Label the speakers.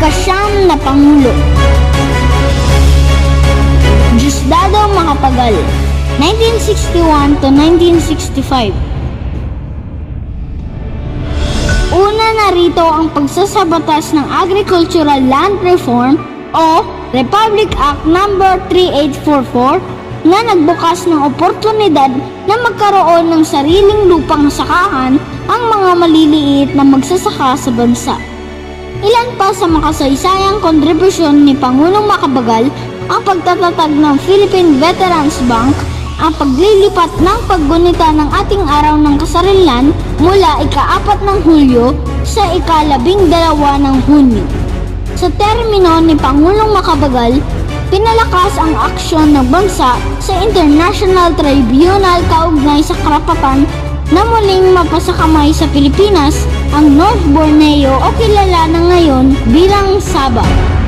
Speaker 1: Ika-9 na Pangulo, Diosdado Macapagal, 1961 to 1965. Una narito ang pagsasabatas ng Agricultural Land Reform o Republic Act No. 3844 na nagbukas ng oportunidad na magkaroon ng sariling lupang sakahan ang mga maliliit na magsasaka sa bansa. Ilan pa sa makasaysayang kontribusyon ni Pangulong Macapagal ang pagtatatag ng Philippine Veterans Bank, ang paglilipat ng paggunita ng ating araw ng kasarilan mula ika-4 ng Hulyo sa ika-12 ng Hunyo. Sa termino ni Pangulong Macapagal, pinalakas ang aksyon ng bansa sa International Tribunal kaugnay sa karapatan na muling mapasakamay sa Pilipinas ang North Borneo o kilala na ngayon bilang Sabah.